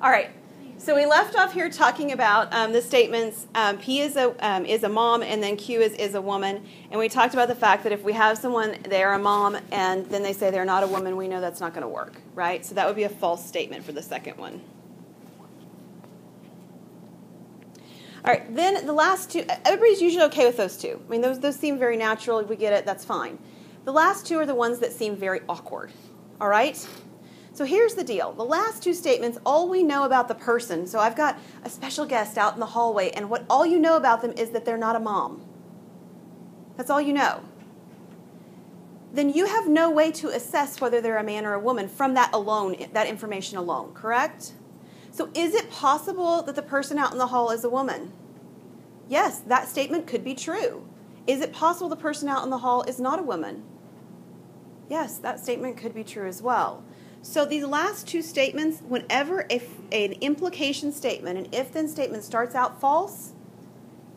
All right. So we left off here talking about the statements P is a mom and then Q is a woman. And we talked about the fact that if we have someone, they're a mom, and then they say they're not a woman, we know that's not going to work, right? So that would be a false statement for the second one. All right, then the last two, everybody's usually okay with those two. I mean, those seem very natural. We get it. That's fine. The last two are the ones that seem very awkward, all right? So here's the deal. The last two statements, all we know about the person, so I've got a special guest out in the hallway, and all you know about them is that they're not a mom. That's all you know. Then you have no way to assess whether they're a man or a woman from that alone, that information alone, correct? So is it possible that the person out in the hall is a woman? Yes, that statement could be true. Is it possible the person out in the hall is not a woman? Yes, that statement could be true as well. So these last two statements, whenever an implication statement, an if-then statement starts out false,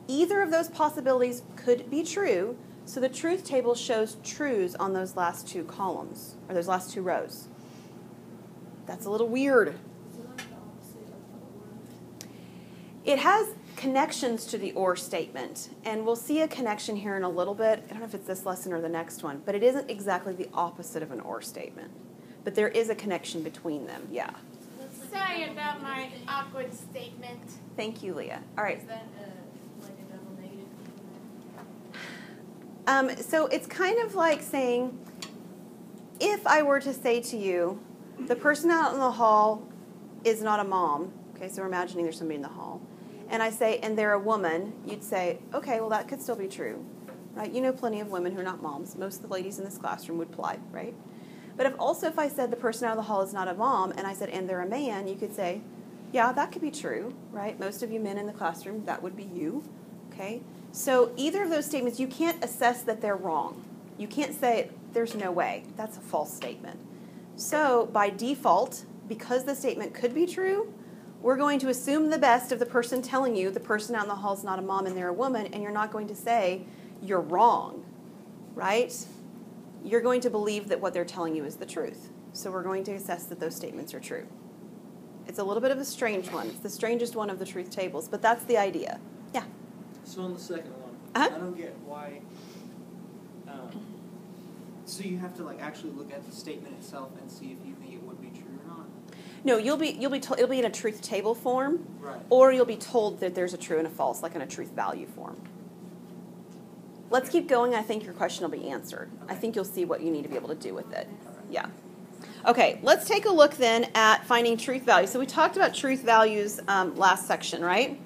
either of those possibilities could be true, so the truth table shows trues on those last two columns, or those last two rows. That's a little weird. It has connections to the or statement, and we'll see a connection here in a little bit. I don't know if it's this lesson or the next one, but it isn't exactly the opposite of an or statement. But there is a connection between them, yeah. Sorry about my awkward statement. Thank you, Leah. All right. Is that like a double negative? So it's kind of like saying, if I were to say to you, the person out in the hall is not a mom, okay, so we're imagining there's somebody in the hall, and I say, and they're a woman, you'd say, okay, well, that could still be true, right? You know plenty of women who are not moms. Most of the ladies in this classroom would apply, right? But if I said the person out of the hall is not a mom, and I said, and they're a man, you could say, yeah, that could be true, right? Most of you men in the classroom, that would be you, okay? So either of those statements, you can't assess that they're wrong. You can't say, there's no way. That's a false statement. So by default, because the statement could be true, we're going to assume the best of the person telling you the person out in the hall is not a mom and they're a woman, and you're not going to say you're wrong, right? You're going to believe that what they're telling you is the truth. So we're going to assess that those statements are true. It's a little bit of a strange one. It's the strangest one of the truth tables, but that's the idea. Yeah? So on the second one, Uh-huh. I don't get why. So you have to like actually look at the statement itself and see if you think it would be true or not. No, it'll be in a truth table form, Right. or you'll be told that there's a true and a false, like in a truth value form. Let's keep going. I think your question will be answered. I think you'll see what you need to be able to do with it. Yeah. Okay, let's take a look then at finding truth values. So we talked about truth values last section, right?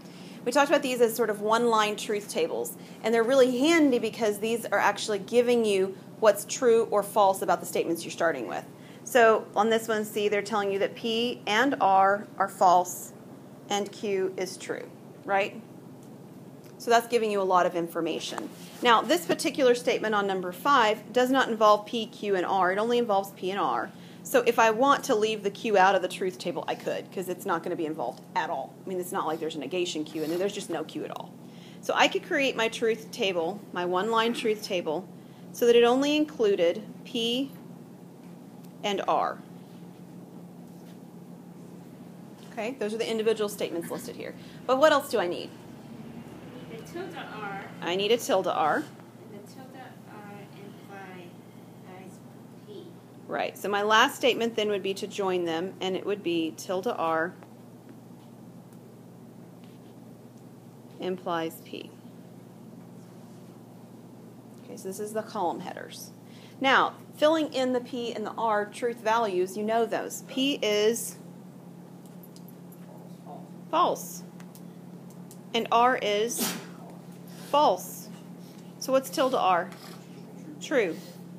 We talked about these as sort of one-line truth tables. And they're really handy because these are actually giving you what's true or false about the statements you're starting with. So on this one, see, they're telling you that P and R are false and Q is true, right? So that's giving you a lot of information. Now, this particular statement on number 5 does not involve P, Q, and R. It only involves P and R. So if I want to leave the Q out of the truth table, I could, because it's not going to be involved at all. I mean, it's not like there's a negation Q in there. There's just no Q at all. So I could create my truth table, my one-line truth table, so that it only included P and R. Okay, those are the individual statements listed here. But what else do I need? The tilde R. I need a tilde R. And the tilde R implies P. Right, so my last statement then would be to join them, and it would be tilde R implies P. Okay, so this is the column headers. Now, filling in the P and the R truth values, you know those. P is false, and R is false. So what's tilde R? True.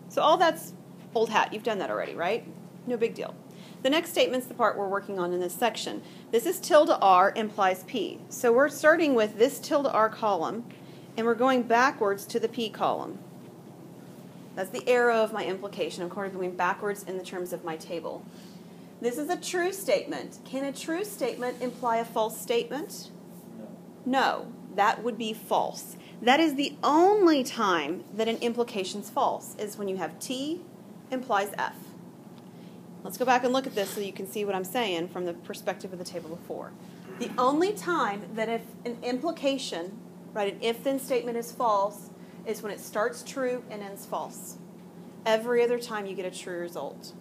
So all that's old hat. You've done that already, right? No big deal. The next statement's the part we're working on in this section. This is tilde R implies P. So we're starting with this tilde R column, and we're going backwards to the P column. That's the arrow of my implication. I'm going backwards in the terms of my table. This is a true statement. Can a true statement imply a false statement? No, that would be false. That is the only time that an implication's false, is when you have T implies F. Let's go back and look at this so you can see what I'm saying from the perspective of the table before. The only time that if an implication, right, an if-then statement is false is when it starts true and ends false. Every other time you get a true result.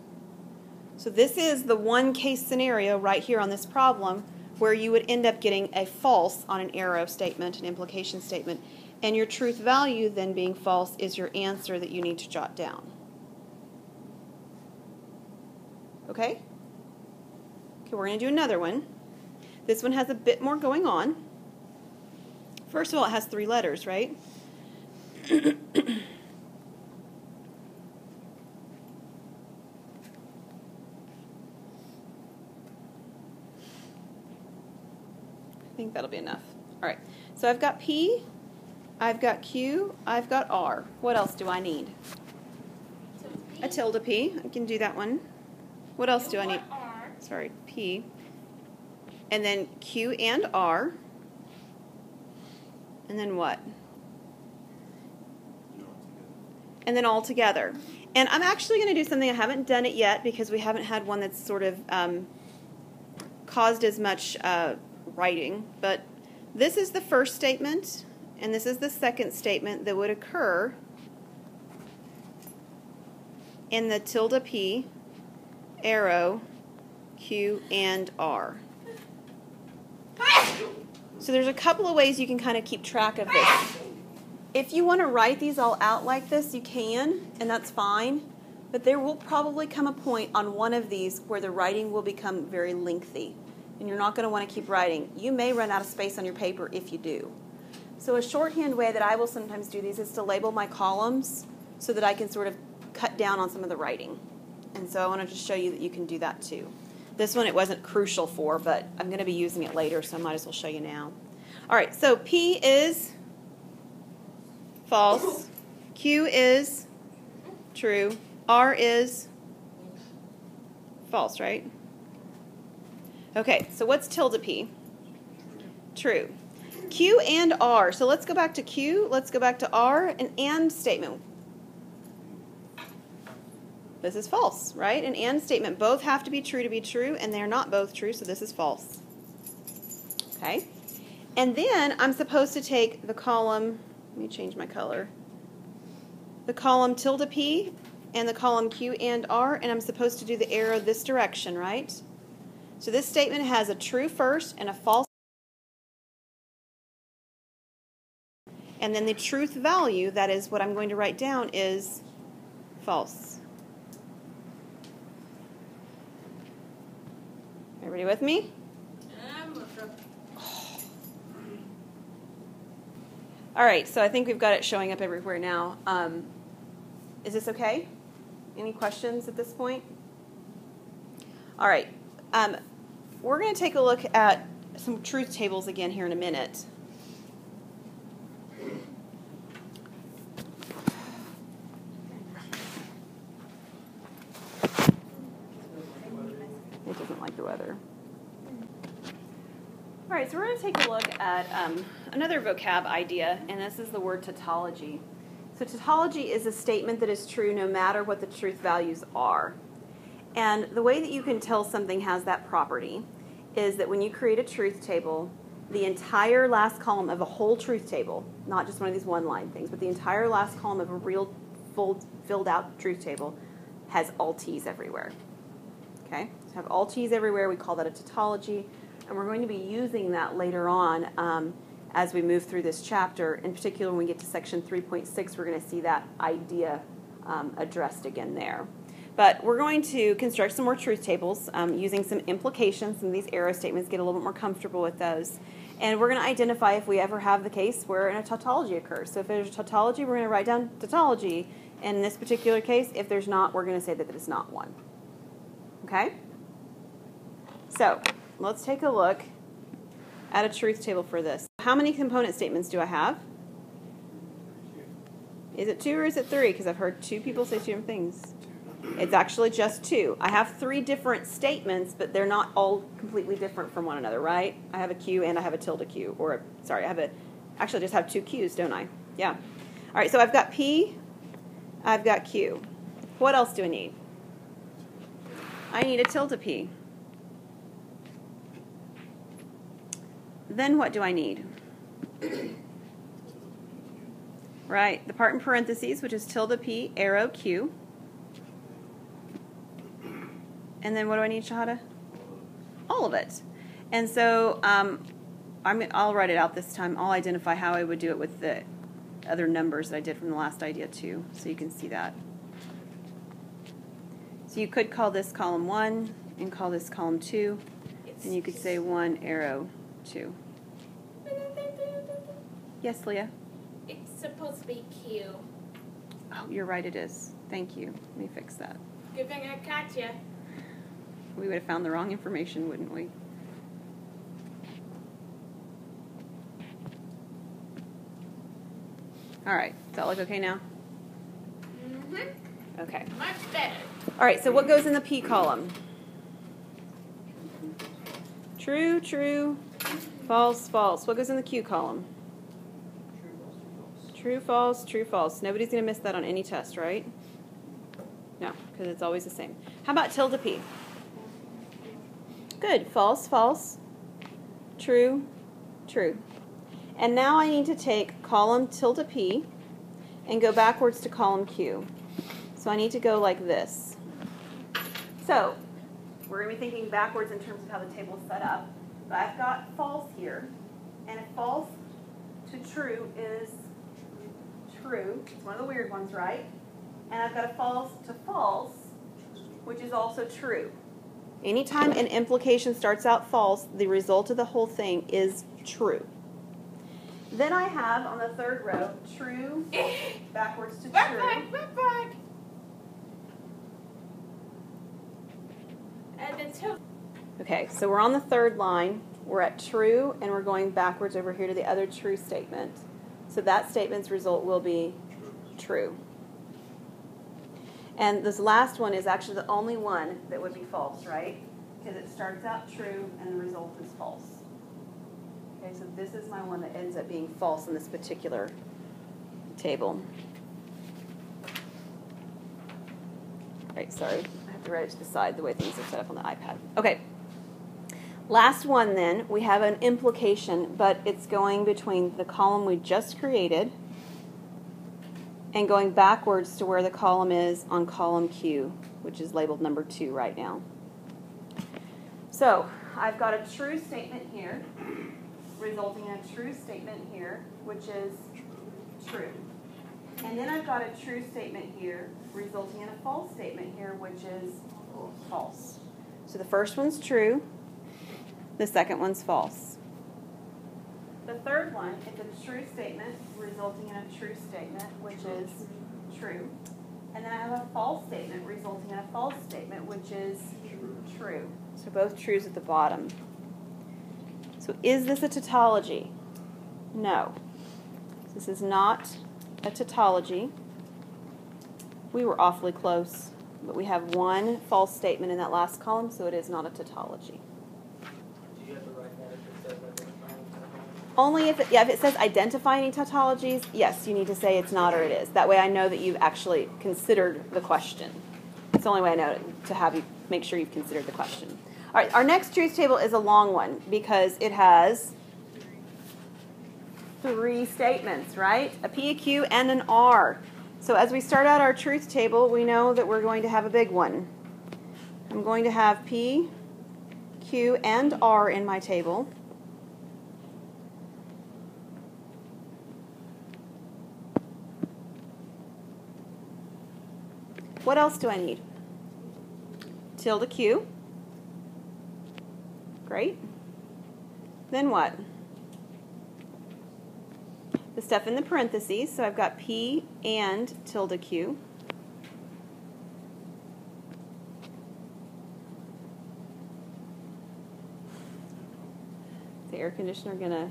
So this is the one case scenario right here on this problem where you would end up getting a false on an arrow statement, an implication statement, and your truth value then being false is your answer that you need to jot down. Okay? Okay, we're going to do another one. This one has a bit more going on. First of all, it has 3 letters, right? I think that'll be enough. All right, so I've got P, I've got Q, I've got R. What else do I need? A tilde P. I can do that one. What else do I need? Sorry, P. And then Q and R. And then what? And then all together. And I'm actually going to do something, I haven't done it yet because we haven't had one that's sort of caused as much writing. But this is the first statement, and this is the second statement that would occur in the tilde P, arrow, Q, and R. So there's a couple of ways you can kind of keep track of this. If you want to write these all out like this, you can, and that's fine. But there will probably come a point on one of these where the writing will become very lengthy, and you're not going to want to keep writing. You may run out of space on your paper if you do. So a shorthand way that I will sometimes do these is to label my columns so that I can sort of cut down on some of the writing. And so I want to just show you that you can do that too. This one it wasn't crucial for, but I'm going to be using it later, so I might as well show you now. All right, so P is false, Q is true, R is false, right? Okay, so what's tilde P? True. Q and R. So let's go back to Q, let's go back to R, an and statement. This is false, right? An and statement. Both have to be true, and they're not both true, so this is false. Okay? And then I'm supposed to take the column, let me change my color, the column tilde P and the column Q and R, and I'm supposed to do the arrow this direction, right? So this statement has a true first and a false. And then the truth value, that is what I'm going to write down, is false. Everybody with me? All right, so I think we've got it showing up everywhere now. Is this okay? Any questions at this point? All right. We're going to take a look at some truth tables again here in a minute. It doesn't like the weather. All right, so we're going to take a look at another vocab idea, and this is the word tautology. So tautology is a statement that is true no matter what the truth values are. And the way that you can tell something has that property is that when you create a truth table, the entire last column of a whole truth table, not just one of these one-line things, but the entire last column of a real filled-out truth table has all T's everywhere. Okay? So have all T's everywhere. We call that a tautology. And we're going to be using that later on as we move through this chapter. In particular, when we get to section 3.6, we're going to see that idea addressed again there. But we're going to construct some more truth tables using some implications. Some of these arrow statements, get a little bit more comfortable with those. And we're going to identify if we ever have the case where a tautology occurs. So if there's a tautology, we're going to write down tautology. And in this particular case, if there's not, we're going to say that it is not one. Okay? So let's take a look at a truth table for this. How many component statements do I have? Is it 2 or is it 3? Because I've heard 2 people say 2 different things. It's actually just 2. I have 3 different statements, but they're not all completely different from one another, right? I have a Q and I have a tilde Q. Actually I just have 2 Qs, don't I? Yeah. All right, so I've got P, I've got Q. What else do I need? I need a tilde P. Then what do I need? Right, the part in parentheses, which is tilde P, arrow Q. And then what do I need, Shahada? All of it. And so I'll write it out this time. I'll identify how I would do it with the other numbers that I did from the last idea too, so you can see that. So you could call this column 1 and call this column 2, and you could say 1 arrow 2. Yes, Leah? It's supposed to be Q. Oh, you're right, it is. Thank you. Let me fix that. Good thing I caught you. We would have found the wrong information, wouldn't we? All right. Does that look okay now? Mm-hmm. Okay. Much better. All right, so what goes in the P column? True, true, false, false. What goes in the Q column? True, false, true, false. Nobody's going to miss that on any test, right? No, because it's always the same. How about tilde P? Good. False, false, true, true. And now I need to take column tilde P and go backwards to column Q. So I need to go like this. So we're going to be thinking backwards in terms of how the table is set up. But I've got false here. And if false to true is true, it's one of the weird ones, right? And I've got a false to false, which is also true. Anytime an implication starts out false, the result of the whole thing is true. Then I have on the third row, true, backwards to true. Rub back. And then two. Okay, so we're on the third line. We're at true, and we're going backwards over here to the other true statement. So that statement's result will be true. And this last one is actually the only one that would be false, right? Because it starts out true, and the result is false. Okay, so this is my one that ends up being false in this particular table. Right, sorry. I have to write it to the side the way things are set up on the iPad. Okay. Last one then, we have an implication, but it's going between the column we just created and going backwards to where the column is on column Q, which is labeled number 2 right now. So I've got a true statement here, resulting in a true statement here, which is true. And then I've got a true statement here, resulting in a false statement here, which is false. So the first one's true, the second one's false. The third one is a true statement, resulting in a true statement, which is true. And then I have a false statement, resulting in a false statement, which is true. So both trues at the bottom. So is this a tautology? No. This is not a tautology. We were awfully close, but we have one false statement in that last column, so it is not a tautology. Do you have to write that if it says identifying tautology? Only if it says identify any tautologies, yes, you need to say it's not or it is. That way I know that you've actually considered the question. It's the only way I know to have you make sure you've considered the question. All right, our next truth table is a long one because it has 3 statements, right? A P, a Q, and an R. So as we start out our truth table, we know that we're going to have a big one. I'm going to have P, Q, and R in my table. What else do I need? Tilde Q. Great. Then what? The stuff in the parentheses. So I've got P and tilde Q. Is the air conditioner going to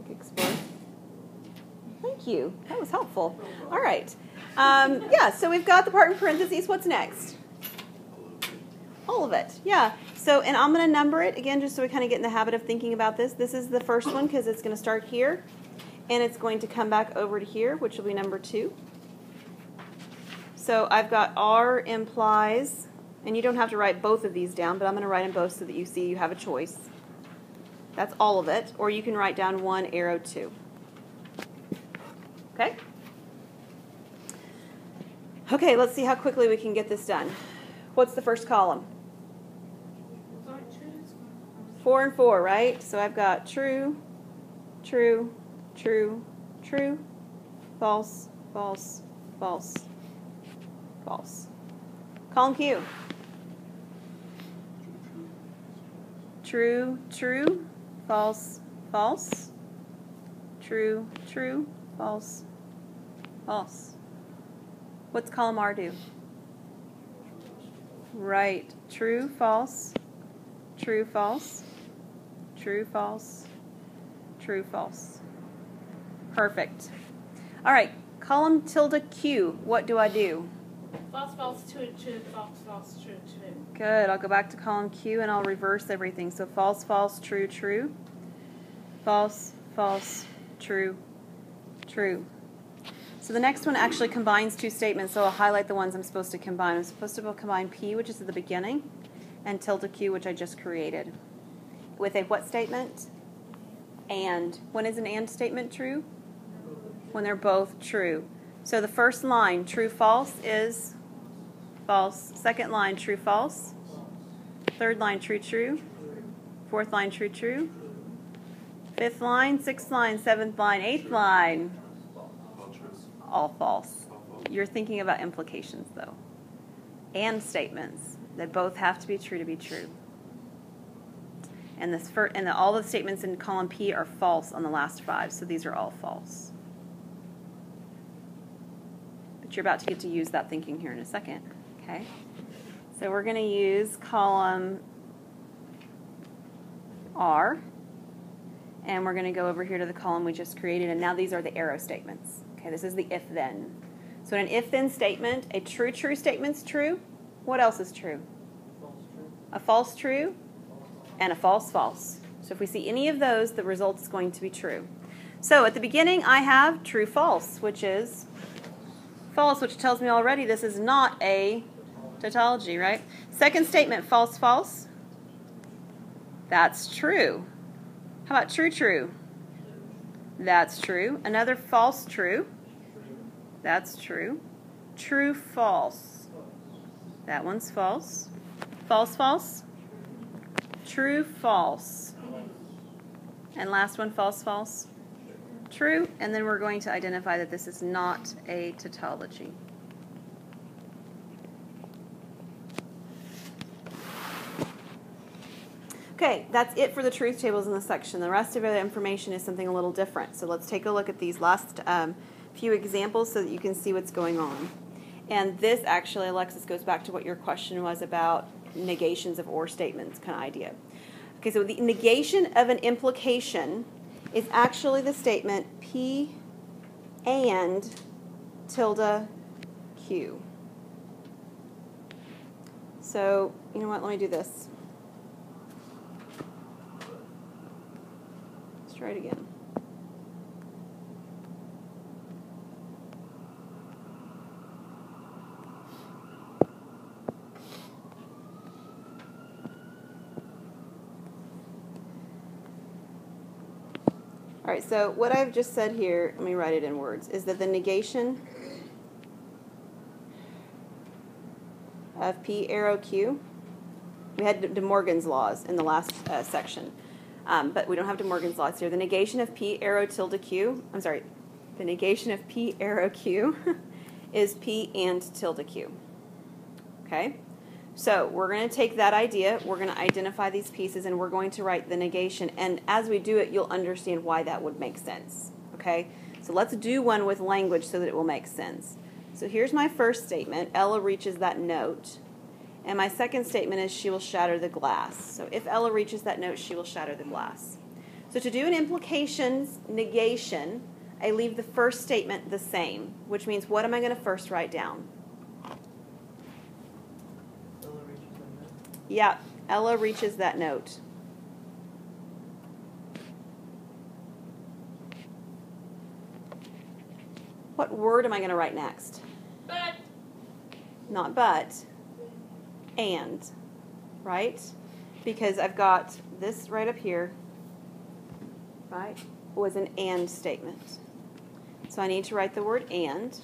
explode? Thank you. That was helpful. All right. Yeah, so we've got the part in parentheses. What's next? All of it. Yeah. So, and I'm going to number it, again, just so we kind of get in the habit of thinking about this. This is the first one because it's going to start here, and it's going to come back over to here, which will be number 2. So I've got R implies And you don't have to write both of these down, but I'm going to write them both so that you see you have a choice. That's all of it. Or you can write down 1, arrow 2. Okay? Okay, let's see how quickly we can get this done. What's the first column? 4 and 4, right? So I've got true, true, true, true, false, false, false, false. Column Q. True, true, false, false, true, true, false, false. What's column R do? Right. True, false, true, false, true, false, true, false. Perfect. All right. Column tilde Q. What do I do? False, false, true, true, false, false, true, true. Good. I'll go back to column Q and I'll reverse everything. So false, false, true, true. False, false, true, true. So the next one actually combines two statements, so I'll highlight the ones I'm supposed to combine. I'm supposed to combine P, which is at the beginning, and tilde Q, which I just created. With a what statement? And. When is an and statement true? When they're both true. So the first line, true, false, is false. Second line, true, false. Third line, true, true. Fourth line, true, true. Fifth line, sixth line, seventh line, eighth line. All false. You're thinking about implications, though. And statements. They both have to be true to be true. And all the statements in column P are false on the last 5, so these are all false. But you're about to get to use that thinking here in a second. Okay? So we're going to use column R, and we're going to go over here to the column we just created, and now these are the arrow statements. Okay, this is the if-then. So in an if-then statement, a true statement's true. What else is true? False true. A false true and a false false. So if we see any of those, the result is going to be true. So at the beginning, I have true false, which is false, which tells me already this is not a tautology, right? Second statement, false false. That's true. How about true true? That's true. Another false true. That's true. True false. That one's false. False false. True false. And last one, false false. True. And then we're going to identify that this is not a tautology. Okay, that's it for the truth tables in this section. The rest of the information is something a little different. So let's take a look at these last few examples so that you can see what's going on. And this actually, Alexis, goes back to what your question was about negations of or statements kind of idea. Okay, so the negation of an implication is actually the statement P and tilde Q. So, you know what, let me do this. Try it again. All right, so what I've just said here, let me write it in words, is that the negation of P arrow Q, we had De Morgan's laws in the last section. But we don't have De Morgan's laws here. The negation of P arrow tilde Q, the negation of P arrow Q is P and tilde Q. Okay? So we're going to take that idea, we're going to identify these pieces, and we're going to write the negation. And as we do it, you'll understand why that would make sense. Okay? So let's do one with language so that it will make sense. So here's my first statement. Ella reaches that note. And my second statement is she will shatter the glass. So if Ella reaches that note, she will shatter the glass. So to do an implications negation, I leave the first statement the same, which means what am I going to first write down? Ella reaches that note. Yeah, Ella reaches that note. What word am I going to write next? But Not but. and, right? Because I've got this right up here, right, was an and statement. So I need to write the word and.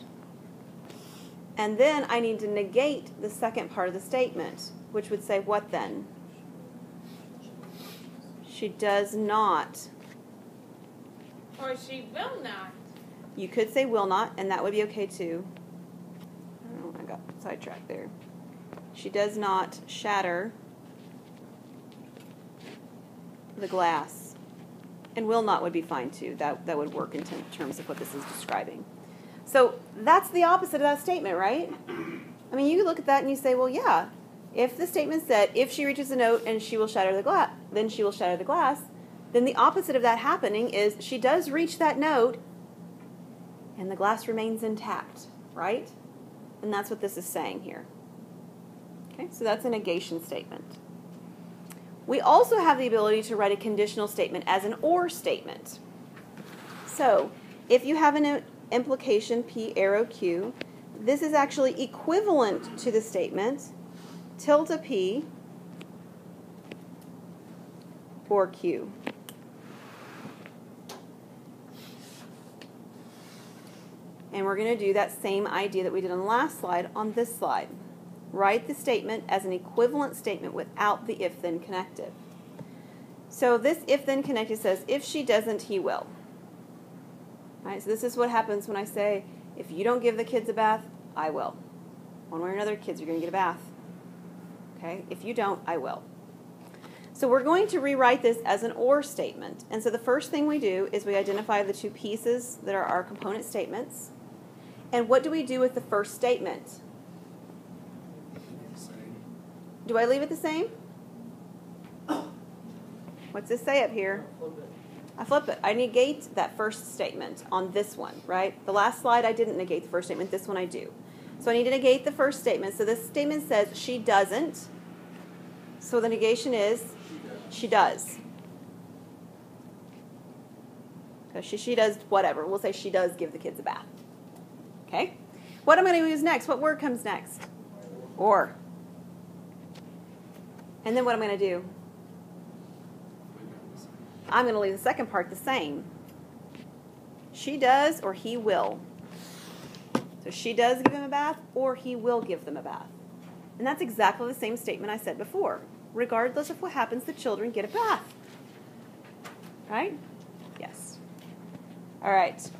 And then I need to negate the second part of the statement, which would say what then? She does not. Or she will not. You could say will not, and that would be okay too. Oh, I got sidetracked there. She does not shatter the glass. And will not would be fine too. That would work in terms of what this is describing. So that's the opposite of that statement, right? I mean, you look at that and you say, well, yeah, if the statement said, if she reaches a note and she will shatter the glass, then she will shatter the glass, then the opposite of that happening is she does reach that note and the glass remains intact, right? And that's what this is saying here. Okay, so that's a negation statement. We also have the ability to write a conditional statement as an or statement. So if you have an implication P arrow Q, this is actually equivalent to the statement tilde P or Q. And we're going to do that same idea that we did on the last slide on this slide. Write the statement as an equivalent statement without the if-then connective. So this if-then connective says, if she doesn't, he will. All right, so this is what happens when I say, if you don't give the kids a bath, I will. One way or another, kids are going to get a bath. Okay? If you don't, I will. So we're going to rewrite this as an or statement. And so the first thing we do is we identify the two pieces that are our component statements. And what do we do with the first statement? Do I leave it the same? What's this say up here? I flip it. I negate that first statement on this one, right? The last slide I didn't negate the first statement. This one I do. So I need to negate the first statement. So this statement says she doesn't. So the negation is she does. So she does whatever. We'll say she does give the kids a bath. Okay? What am I going to use next? What word comes next? Or. And then what am I going to do? I'm going to leave the second part the same. She does or he will. So she does give him a bath or he will give them a bath. And that's exactly the same statement I said before. Regardless of what happens, the children get a bath. Right? Yes. All right.